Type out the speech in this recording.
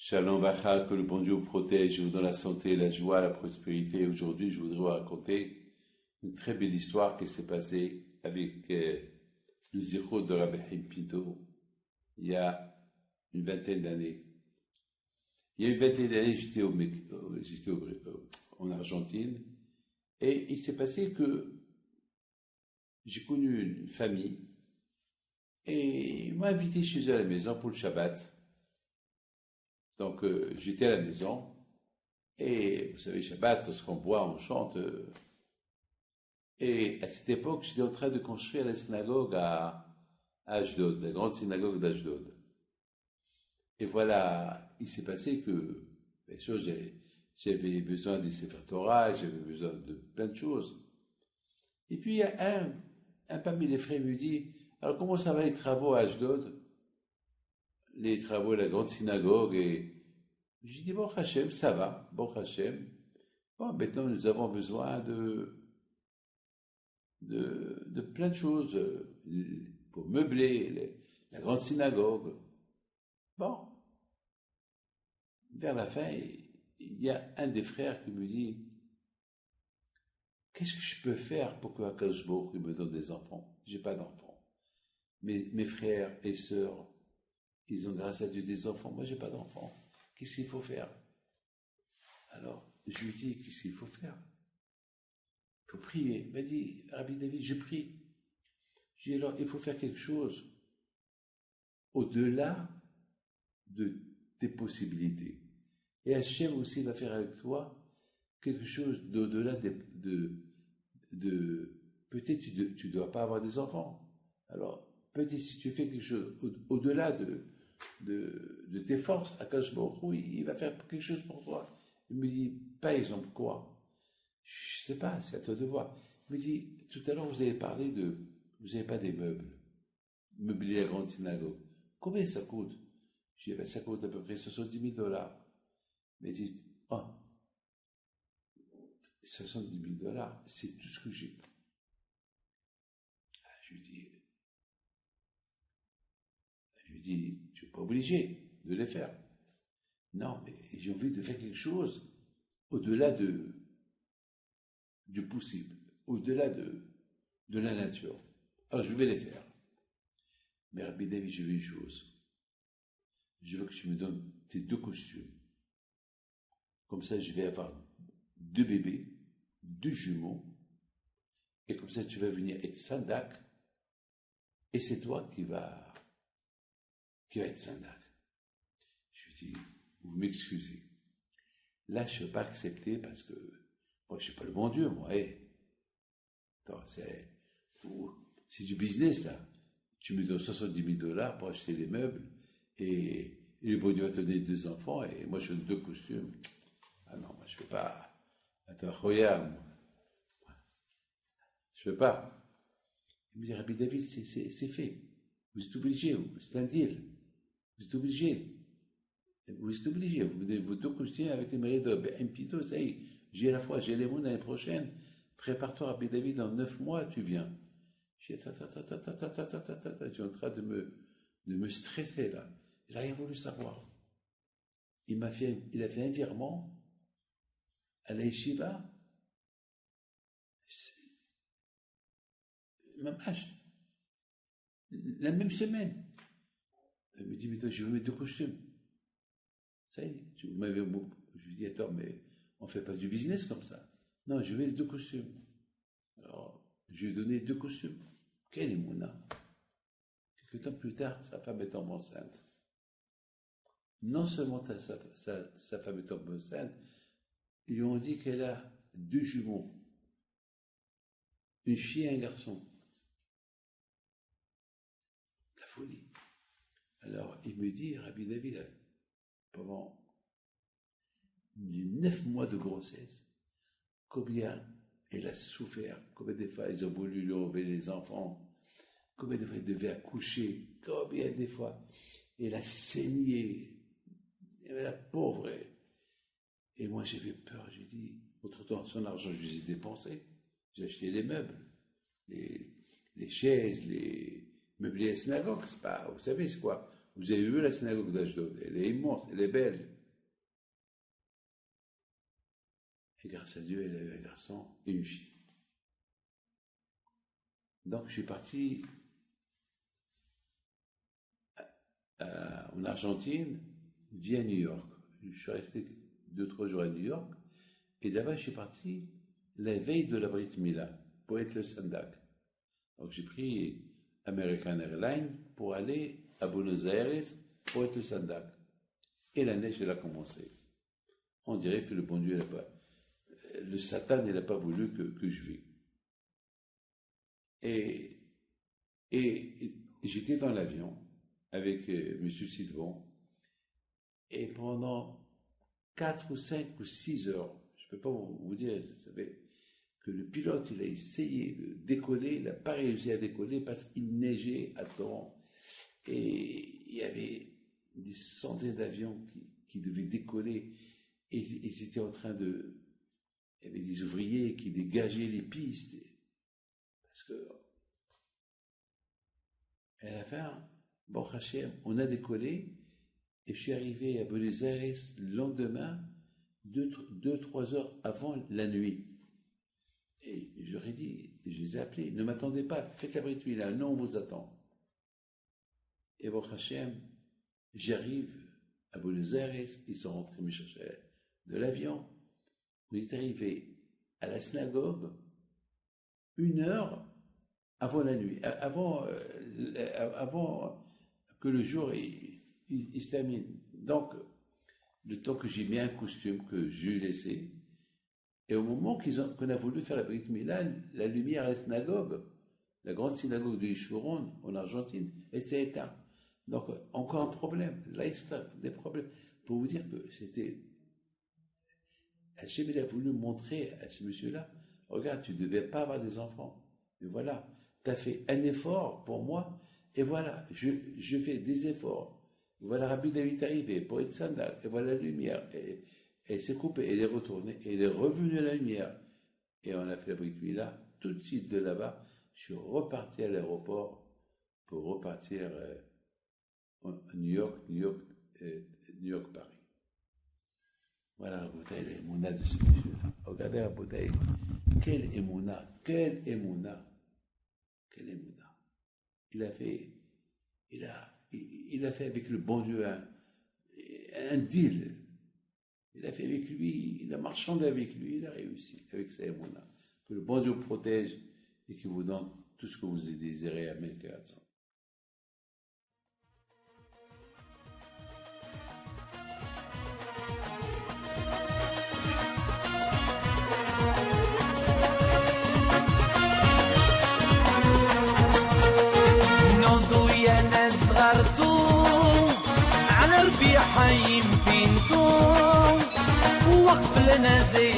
Shalom Bacha, que le bon Dieu vous protège, vous donne la santé, la joie, la prospérité. Aujourd'hui, je voudrais vous raconter une très belle histoire qui s'est passée avec le zikr de Rabbi Haim Pinto il y a une vingtaine d'années. Il y a une vingtaine d'années, j'étais en Argentine et il s'est passé que j'ai connu une famille et ils m'ont invité chez eux à la maison pour le Shabbat. Donc j'étais à la maison et vous savez, Shabbat, lorsqu'on boit, on chante. Et à cette époque, j'étais en train de construire la synagogue à Ashdod, la grande synagogue d'Ashdod. Et voilà, il s'est passé que, bien sûr, j'avais besoin des Sefer Torah, j'avais besoin de plein de choses. Et puis, il y a un parmi les frères me dit, alors comment ça va les travaux à Ashdod? Les travaux de la grande synagogue, et j'ai dit, bon Hachem, ça va, bon Hachem. Bon, maintenant, nous avons besoin de plein de choses pour meubler la grande synagogue. Bon, vers la fin, il y a un des frères qui me dit, qu'est-ce que je peux faire pour que Akadosh Baruch Hu me donne des enfants? J'ai pas d'enfants. Mes frères et sœurs, ils ont grâce à Dieu des enfants. Moi, j'ai pas d'enfants. Qu'est-ce qu'il faut faire? Alors, je lui dis, qu'est-ce qu'il faut faire? Il faut prier. Il m'a dit, Rabbi David, je prie. Je dis, alors, il faut faire quelque chose au-delà de tes possibilités. Et Hachem aussi va faire avec toi quelque chose d'au-delà peut-être tu ne dois pas avoir des enfants. Alors, peut-être si tu fais quelque chose au-delà de tes forces, Akadosh Baruch Hu, il va faire quelque chose pour toi. Il me dit, par exemple, quoi? Je ne sais pas, c'est à toi de voir. Il me dit, tout à l'heure, vous avez parlé vous n'avez pas des meubles, meubler la grande synagogue. Combien ça coûte? Je dis, ben, ça coûte à peu près 70 000 dollars. Il me dit, oh, 70 000 dollars, c'est tout ce que j'ai. Je lui dis, tu n'es pas obligé de les faire. Non, mais j'ai envie de faire quelque chose au-delà du possible, au-delà de la nature. Alors, je vais les faire. Mais Rabbi David, je veux une chose. Je veux que tu me donnes tes 2 costumes. Comme ça, je vais avoir 2 bébés, 2 jumeaux, et comme ça, tu vas venir être Sandak, et c'est toi qui va être Sandak. Je lui dis, vous m'excusez. Là, je ne peux pas accepter parce que moi, je ne suis pas le bon Dieu, moi. Attends, c'est du business, là. Tu me donnes 70 000 dollars pour acheter les meubles et le bon Dieu va te donner 2 enfants et moi, je donne 2 costumes. Ah non, moi, je ne peux pas. Attends, regarde, moi. Je ne peux pas. Il me dit, Rabbi David, c'est fait. Vous êtes obligé, c'est un deal. Vous êtes obligé. Vous êtes obligé. Vous donnez vos 2 costumes avec les mérites de un pito, ça y est. J'ai la foi, j'ai les mots l'année prochaine. Prépare-toi, Rabbi David, dans 9 mois, tu viens. Je dis, je suis en train de me stresser, là. Il n'a rien voulu savoir. Il a fait un virement à la yeshiva. La même semaine. Il me dit, mais toi, je veux mettre 2 costumes. Ça y est, je lui dis, attends, mais on ne fait pas du business comme ça. Non, je veux les 2 costumes. Alors, je lui ai donné 2 costumes. Quelle est Mouna? Quelques temps plus tard, sa femme est tombée enceinte. Non seulement sa femme est tombée enceinte, ils lui ont dit qu'elle a 2 jumeaux. Une fille et un garçon. La folie. Alors, il me dit, Rabbi David, pendant 9 mois de grossesse, combien elle a souffert, combien de fois ils ont voulu lui enlever les enfants, combien de fois elle devait accoucher, combien de fois elle a saigné, la pauvre. Et moi j'avais peur, j'ai dit, autre-temps, son argent, je les ai dépensés, j'ai acheté les meubles, les chaises, les meubles de la synagogue, c'est pas, vous savez c'est quoi? Vous avez vu la synagogue d'Ashdod, elle est immense, elle est belle. Et grâce à Dieu, elle avait un garçon et une fille. Donc, je suis parti en Argentine, via New York. Je suis resté 2-3 jours à New York. Et là-bas, je suis parti la veille de la Brit Mila pour être le Sandak. Donc, j'ai pris American Airlines pour aller à Buenos Aires pour être le Sandak. Et la neige, elle a commencé. On dirait que le bon Dieu n'a pas. Le Satan, il n'a pas voulu que je vive. Et j'étais dans l'avion avec M. Sidvon. Et pendant 4 ou 5 ou 6 heures, je ne peux pas vous dire, vous savez, que le pilote, il a essayé de décoller, il n'a pas réussi à décoller parce qu'il neigeait à torrent. Et il y avait des centaines d'avions qui devaient décoller. Et ils étaient en train de... Il y avait des ouvriers qui dégageaient les pistes. Parce que... À la fin, bon Hachem, on a décollé. Et je suis arrivé à Buenos Aires le lendemain, 2-3 heures avant la nuit. Et j'aurais dit, je les ai appelés, ne m'attendez pas, faites la Brit Mila, non, on vous attend. Et bon Hachem, j'arrive à Buenos Aires, ils sont rentrés me chercher de l'avion. On est arrivé à la synagogue 1 heure avant la nuit, avant que le jour il se termine. Donc, le temps que j'ai mis un costume que j'ai laissé, et au moment qu'on a voulu faire la Brit Mila, la lumière à la synagogue, la grande synagogue de Yeshurun, en Argentine, elle s'est éteinte. Donc, encore un problème. Là, il y a des problèmes. Pour vous dire que c'était... Hachem, il a voulu montrer à ce monsieur-là, regarde, tu ne devais pas avoir des enfants. Mais voilà, tu as fait un effort pour moi, et voilà, je fais des efforts. Voilà, Rabbi David est arrivé pour être Sandak, et voilà la lumière. Et elle s'est coupée, elle est retournée, et elle est revenue à la lumière. Et on a fait la Brit Mila, tout de suite de là-bas, je suis reparti à l'aéroport pour repartir à New York, Paris. Voilà la bouteille, l'émouna de ce monsieur-là. Regardez la bouteille. Quelle émouna. Il a fait avec le bon Dieu un deal. Il a fait avec lui, il a marchandé avec lui, il a réussi avec sa émouna. Que le bon Dieu vous protège et qu'il vous donne tout ce que vous désirez. Amen. على ربيع حيم بنتو وقف لنا زي